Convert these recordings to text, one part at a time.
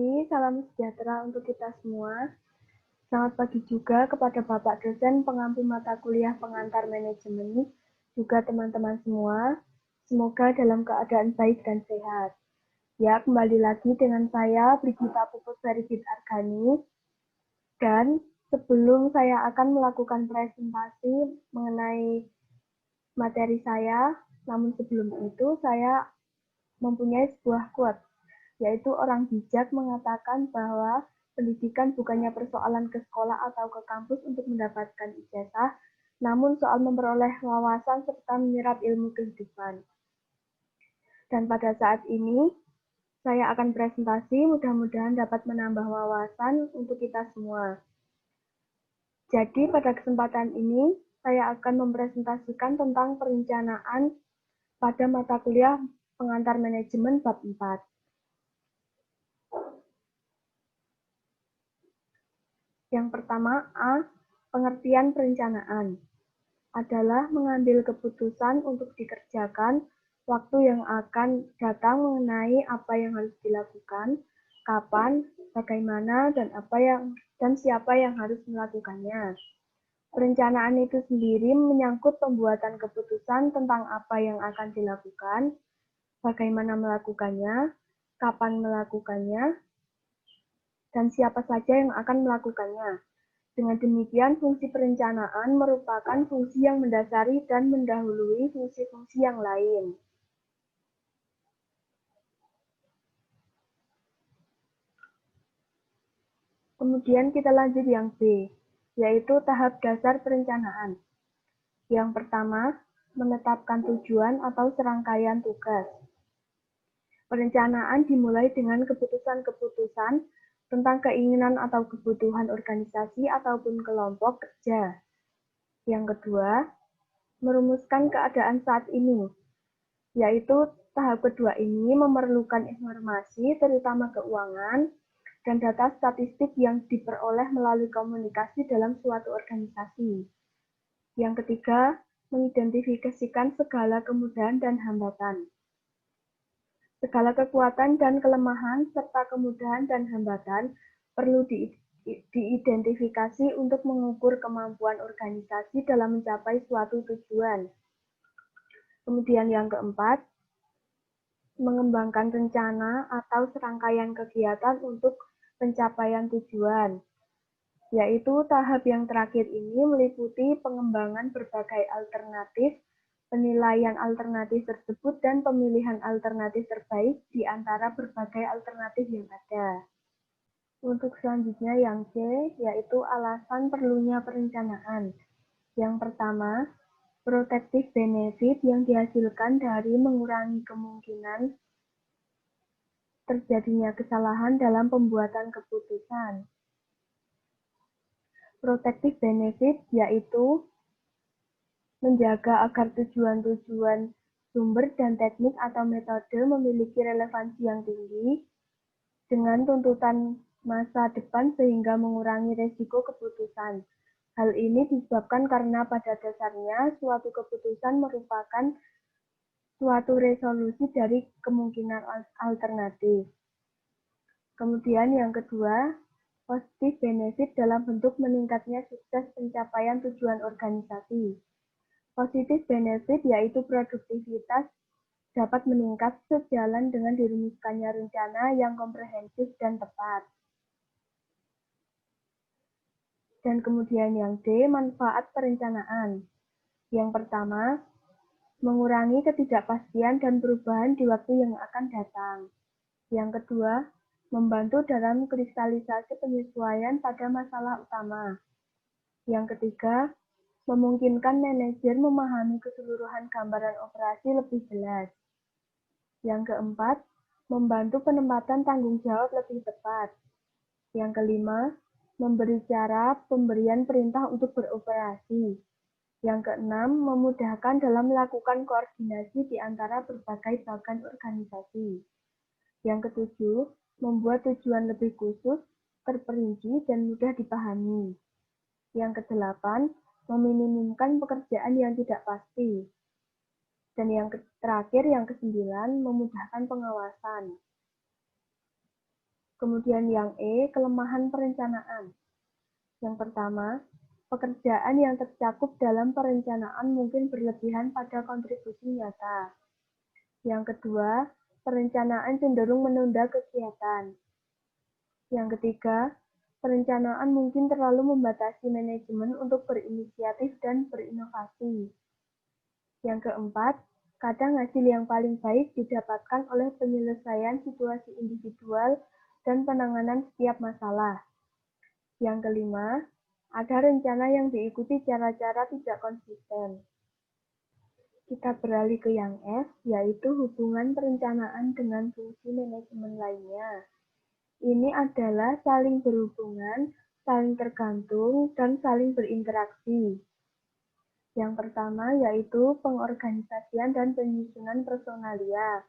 pagi, salam sejahtera untuk kita semua. Selamat pagi juga kepada Bapak dosen pengampu mata kuliah pengantar manajemen, juga teman-teman semua. Semoga dalam keadaan baik dan sehat. Ya, kembali lagi dengan saya, Brigita Puput Verigit Argani. Dan sebelum saya akan melakukan presentasi mengenai materi saya, namun sebelum itu saya mempunyai sebuah quote, yaitu orang bijak mengatakan bahwa pendidikan bukannya persoalan ke sekolah atau ke kampus untuk mendapatkan ijazah, namun soal memperoleh wawasan serta menyerap ilmu kehidupan. Dan pada saat ini, saya akan presentasi, mudah-mudahan dapat menambah wawasan untuk kita semua. Jadi pada kesempatan ini, saya akan mempresentasikan tentang perencanaan pada mata kuliah pengantar manajemen bab 4. Yang pertama, A. Pengertian perencanaan adalah mengambil keputusan untuk dikerjakan waktu yang akan datang mengenai apa yang harus dilakukan, kapan, bagaimana, dan siapa yang harus melakukannya. Perencanaan itu sendiri menyangkut pembuatan keputusan tentang apa yang akan dilakukan, bagaimana melakukannya, kapan melakukannya, dan siapa saja yang akan melakukannya. Dengan demikian, fungsi perencanaan merupakan fungsi yang mendasari dan mendahului fungsi-fungsi yang lain. Kemudian kita lanjut yang B, yaitu tahap dasar perencanaan. Yang pertama, menetapkan tujuan atau serangkaian tugas. Perencanaan dimulai dengan keputusan-keputusan tentang keinginan atau kebutuhan organisasi ataupun kelompok kerja. Yang kedua, merumuskan keadaan saat ini, yaitu tahap kedua ini memerlukan informasi terutama keuangan dan data statistik yang diperoleh melalui komunikasi dalam suatu organisasi. Yang ketiga, mengidentifikasikan segala kemudahan dan hambatan. Segala kekuatan dan kelemahan serta kemudahan dan hambatan perlu diidentifikasi untuk mengukur kemampuan organisasi dalam mencapai suatu tujuan. Kemudian yang keempat, mengembangkan rencana atau serangkaian kegiatan untuk pencapaian tujuan, yaitu tahap yang terakhir ini meliputi pengembangan berbagai alternatif, penilaian alternatif tersebut, dan pemilihan alternatif terbaik di antara berbagai alternatif yang ada. Untuk selanjutnya yang C, yaitu alasan perlunya perencanaan. Yang pertama, protective benefit yang dihasilkan dari mengurangi kemungkinan terjadinya kesalahan dalam pembuatan keputusan. Protective benefit yaitu menjaga agar tujuan-tujuan sumber dan teknik atau metode memiliki relevansi yang tinggi dengan tuntutan masa depan sehingga mengurangi resiko keputusan. Hal ini disebabkan karena pada dasarnya suatu keputusan merupakan suatu resolusi dari kemungkinan alternatif. Kemudian yang kedua, positive benefit dalam bentuk meningkatnya sukses pencapaian tujuan organisasi. Positive benefit yaitu produktivitas dapat meningkat sejalan dengan dirumuskannya rencana yang komprehensif dan tepat. Dan kemudian yang D, manfaat perencanaan. Yang pertama, mengurangi ketidakpastian dan perubahan di waktu yang akan datang. Yang kedua, membantu dalam kristalisasi penyesuaian pada masalah utama. Yang ketiga, memungkinkan manajer memahami keseluruhan gambaran operasi lebih jelas. Yang keempat, membantu penempatan tanggung jawab lebih tepat. Yang kelima, memberi cara pemberian perintah untuk beroperasi. Yang keenam, memudahkan dalam melakukan koordinasi di antara berbagai bagian organisasi. Yang ketujuh, membuat tujuan lebih khusus, terperinci, dan mudah dipahami. Yang kedelapan, meminimumkan pekerjaan yang tidak pasti. Dan yang terakhir, yang kesembilan, memudahkan pengawasan. Kemudian yang E, kelemahan perencanaan. Yang pertama, pekerjaan yang tercakup dalam perencanaan mungkin berlebihan pada kontribusi nyata. Yang kedua, perencanaan cenderung menunda kegiatan. Yang ketiga, perencanaan mungkin terlalu membatasi manajemen untuk berinisiatif dan berinovasi. Yang keempat, kadang hasil yang paling baik didapatkan oleh penyelesaian situasi individual dan penanganan setiap masalah. Yang kelima, ada rencana yang diikuti cara-cara tidak konsisten. Kita beralih ke yang F, yaitu hubungan perencanaan dengan fungsi manajemen lainnya. Ini adalah saling berhubungan, saling tergantung, dan saling berinteraksi. Yang pertama yaitu pengorganisasian dan penyusunan personalia.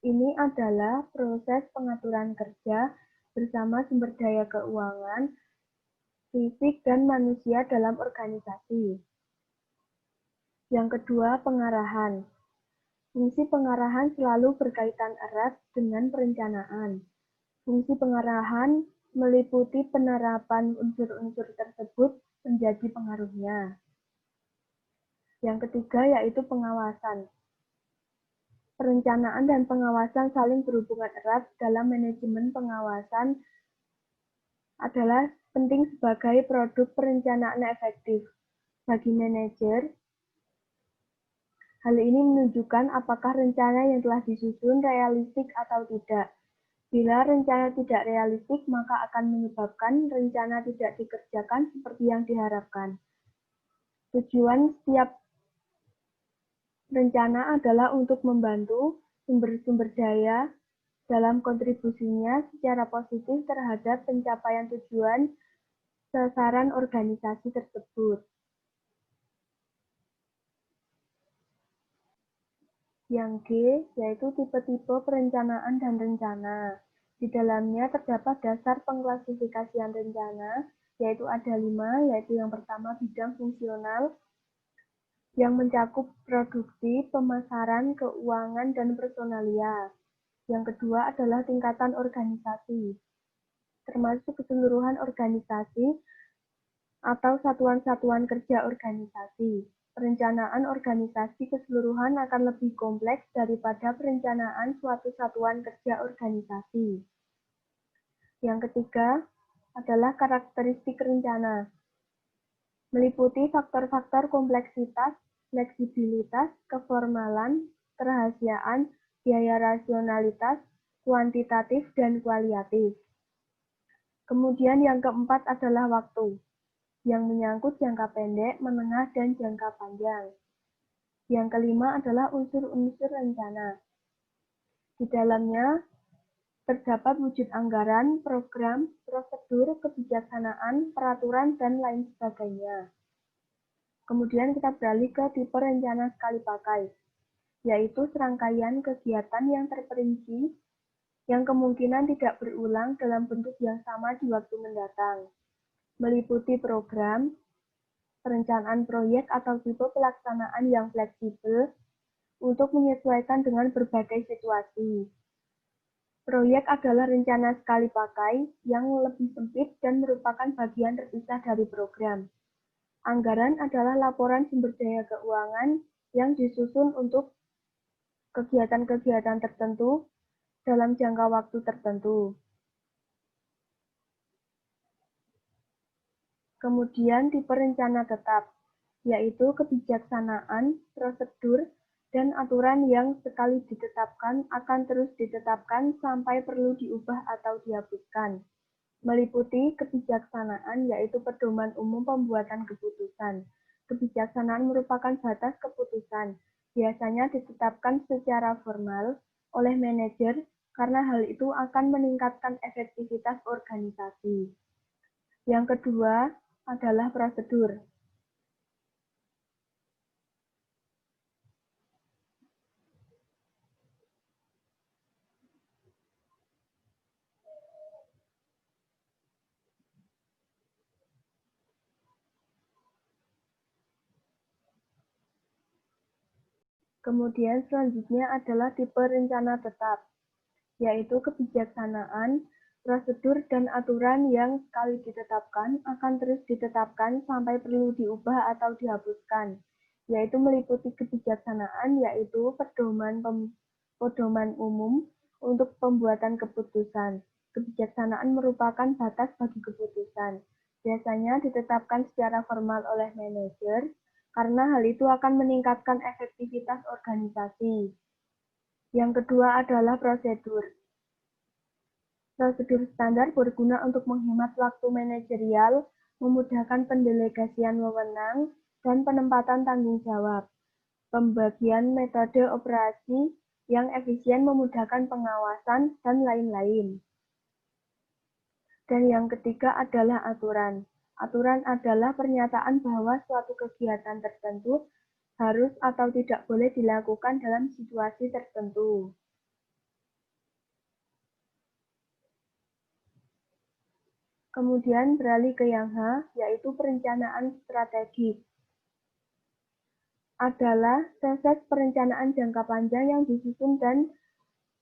Ini adalah proses pengaturan kerja bersama sumber daya keuangan, fisik, dan manusia dalam organisasi. Yang kedua, pengarahan. Fungsi pengarahan selalu berkaitan erat dengan perencanaan. Fungsi pengarahan meliputi penerapan unsur-unsur tersebut menjadi pengaruhnya. Yang ketiga yaitu pengawasan. Perencanaan dan pengawasan saling berhubungan erat dalam manajemen. Pengawasan adalah penting sebagai produk perencanaan efektif. Bagi manajer, hal ini menunjukkan apakah rencana yang telah disusun realistik atau tidak. Bila rencana tidak realistik, maka akan menyebabkan rencana tidak dikerjakan seperti yang diharapkan. Tujuan setiap rencana adalah untuk membantu sumber-sumber daya dalam kontribusinya secara positif terhadap pencapaian tujuan sasaran organisasi tersebut. Yang G, yaitu tipe-tipe perencanaan dan rencana. Di dalamnya terdapat dasar pengklasifikasian rencana, yaitu ada 5, yaitu yang pertama bidang fungsional, yang mencakup produksi, pemasaran, keuangan, dan personalia. Yang kedua adalah tingkatan organisasi, termasuk keseluruhan organisasi atau satuan-satuan kerja organisasi. Perencanaan organisasi keseluruhan akan lebih kompleks daripada perencanaan suatu satuan kerja organisasi. Yang ketiga adalah karakteristik rencana, meliputi faktor-faktor kompleksitas, fleksibilitas, keformalan, kerahasiaan, biaya rasionalitas, kuantitatif, dan kualitatif. Kemudian yang keempat adalah waktu, yang menyangkut jangka pendek, menengah, dan jangka panjang. Yang kelima adalah unsur-unsur rencana. Di dalamnya terdapat wujud anggaran, program, prosedur, kebijaksanaan, peraturan, dan lain sebagainya. Kemudian kita beralih ke tipe rencana sekali pakai, yaitu serangkaian kegiatan yang terperinci yang kemungkinan tidak berulang dalam bentuk yang sama di waktu mendatang. Meliputi program, perencanaan proyek atau tipe pelaksanaan yang fleksibel untuk menyesuaikan dengan berbagai situasi. Proyek adalah rencana sekali pakai yang lebih sempit dan merupakan bagian terpisah dari program. Anggaran adalah laporan sumber daya keuangan yang disusun untuk kegiatan-kegiatan tertentu dalam jangka waktu tertentu. Kemudian tipe rencana tetap, yaitu kebijaksanaan, prosedur, dan aturan yang sekali ditetapkan akan terus ditetapkan sampai perlu diubah atau dihapuskan. Meliputi kebijaksanaan, yaitu pedoman umum pembuatan keputusan. Kebijaksanaan merupakan batas keputusan, biasanya ditetapkan secara formal oleh manajer karena hal itu akan meningkatkan efektivitas organisasi. Yang kedua adalah prosedur. Kemudian selanjutnya adalah tipe rencana tetap, yaitu kebijaksanaan, Prosedur dan aturan yang sekali ditetapkan akan terus ditetapkan sampai perlu diubah atau dihapuskan, yaitu meliputi kebijaksanaan, yaitu pedoman umum untuk pembuatan keputusan. Kebijaksanaan merupakan batas bagi keputusan. Biasanya ditetapkan secara formal oleh manajer, karena hal itu akan meningkatkan efektivitas organisasi. Yang kedua adalah prosedur. Prosedur standar berguna untuk menghemat waktu manajerial, memudahkan pendelegasian wewenang, dan penempatan tanggung jawab. Pembagian metode operasi yang efisien memudahkan pengawasan, dan lain-lain. Dan yang ketiga adalah aturan. Aturan adalah pernyataan bahwa suatu kegiatan tertentu harus atau tidak boleh dilakukan dalam situasi tertentu. Kemudian beralih ke yang H, yaitu perencanaan strategis. Adalah proses perencanaan jangka panjang yang disusun dan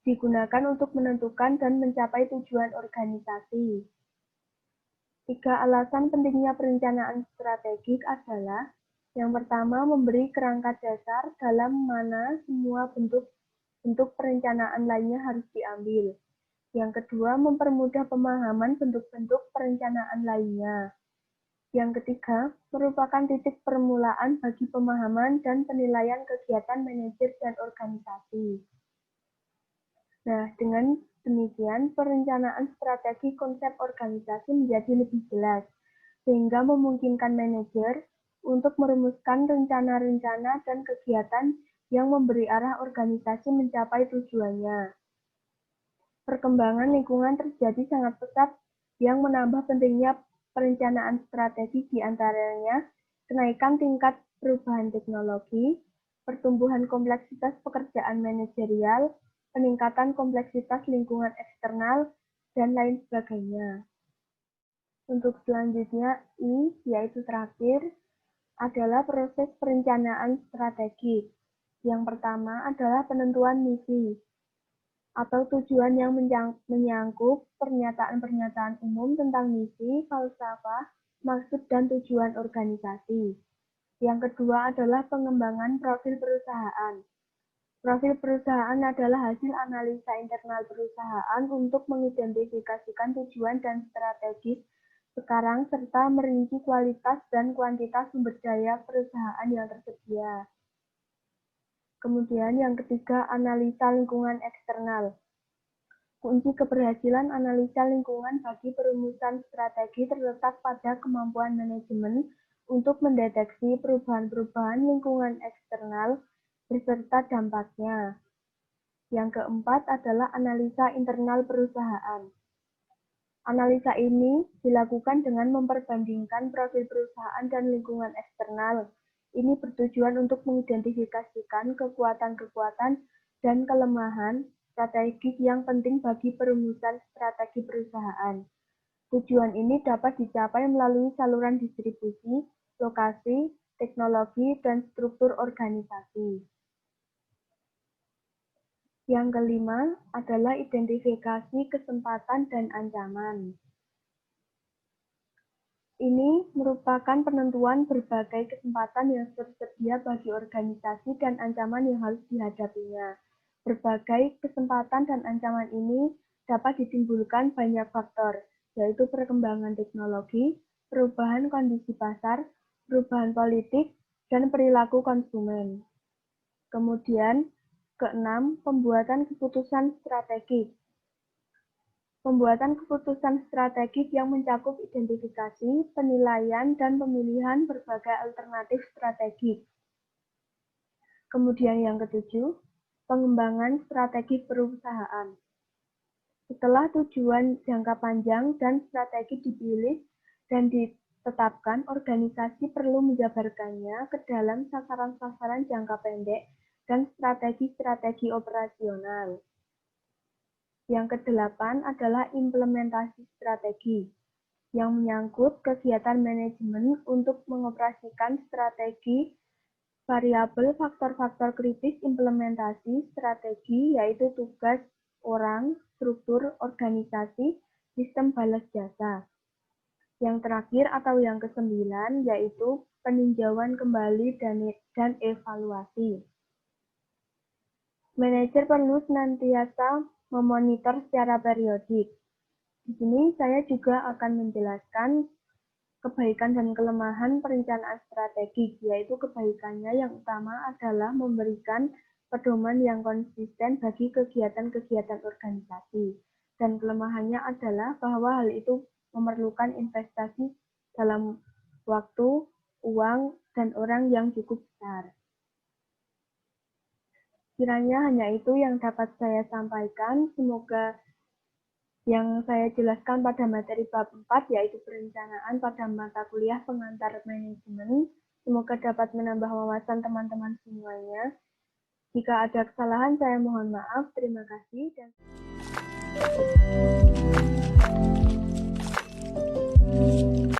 digunakan untuk menentukan dan mencapai tujuan organisasi. 3 alasan pentingnya perencanaan strategik adalah: yang pertama, memberi kerangka dasar dalam mana semua bentuk perencanaan lainnya harus diambil. Yang kedua, mempermudah pemahaman bentuk-bentuk perencanaan lainnya. Yang ketiga, merupakan titik permulaan bagi pemahaman dan penilaian kegiatan manajer dan organisasi. Nah, dengan demikian, perencanaan strategi konsep organisasi menjadi lebih jelas, sehingga memungkinkan manajer untuk merumuskan rencana-rencana dan kegiatan yang memberi arah organisasi mencapai tujuannya. Perkembangan lingkungan terjadi sangat pesat yang menambah pentingnya perencanaan strategi, di antaranya kenaikan tingkat perubahan teknologi, pertumbuhan kompleksitas pekerjaan manajerial, peningkatan kompleksitas lingkungan eksternal, dan lain sebagainya. Untuk selanjutnya, I, yaitu terakhir, adalah proses perencanaan strategi. Yang pertama adalah penentuan misi atau tujuan yang menyangkut pernyataan-pernyataan umum tentang misi, falsafah, maksud, dan tujuan organisasi. Yang kedua adalah pengembangan profil perusahaan. Profil perusahaan adalah hasil analisa internal perusahaan untuk mengidentifikasikan tujuan dan strategi sekarang serta merinci kualitas dan kuantitas sumber daya perusahaan yang tersedia. Kemudian yang ketiga, analisa lingkungan eksternal. Kunci keberhasilan analisa lingkungan bagi perumusan strategi terletak pada kemampuan manajemen untuk mendeteksi perubahan-perubahan lingkungan eksternal beserta dampaknya. Yang keempat adalah analisa internal perusahaan. Analisa ini dilakukan dengan memperbandingkan profil perusahaan dan lingkungan eksternal. Ini bertujuan untuk mengidentifikasikan kekuatan-kekuatan dan kelemahan strategis yang penting bagi perumusan strategi perusahaan. Tujuan ini dapat dicapai melalui saluran distribusi, lokasi, teknologi, dan struktur organisasi. Yang kelima adalah identifikasi kesempatan dan ancaman. Ini merupakan penentuan berbagai kesempatan yang tersedia bagi organisasi dan ancaman yang harus dihadapinya. Berbagai kesempatan dan ancaman ini dapat ditimbulkan banyak faktor, yaitu perkembangan teknologi, perubahan kondisi pasar, perubahan politik, dan perilaku konsumen. Kemudian, keenam, pembuatan keputusan strategis. Pembuatan keputusan strategis yang mencakup identifikasi, penilaian, dan pemilihan berbagai alternatif strategis. Kemudian yang ketujuh, pengembangan strategi perusahaan. Setelah tujuan jangka panjang dan strategi dipilih dan ditetapkan, organisasi perlu menjabarkannya ke dalam sasaran-sasaran jangka pendek dan strategi-strategi operasional. Yang kedelapan adalah implementasi strategi, yang menyangkut kegiatan manajemen untuk mengoperasikan strategi. Variabel faktor-faktor kritis implementasi strategi yaitu tugas orang, struktur organisasi, sistem balas jasa. Yang terakhir atau yang ke-9 yaitu peninjauan kembali dan evaluasi. Manajer perlu senantiasa memonitor secara periodik. Di sini saya juga akan menjelaskan kebaikan dan kelemahan perencanaan strategik, yaitu kebaikannya yang utama adalah memberikan pedoman yang konsisten bagi kegiatan-kegiatan organisasi. Dan kelemahannya adalah bahwa hal itu memerlukan investasi dalam waktu, uang, dan orang yang cukup besar. Kiranya hanya itu yang dapat saya sampaikan. Semoga yang saya jelaskan pada materi bab 4 yaitu perencanaan pada mata kuliah pengantar manajemen. Semoga dapat menambah wawasan teman-teman semuanya. Jika ada kesalahan saya mohon maaf. Terima kasih dan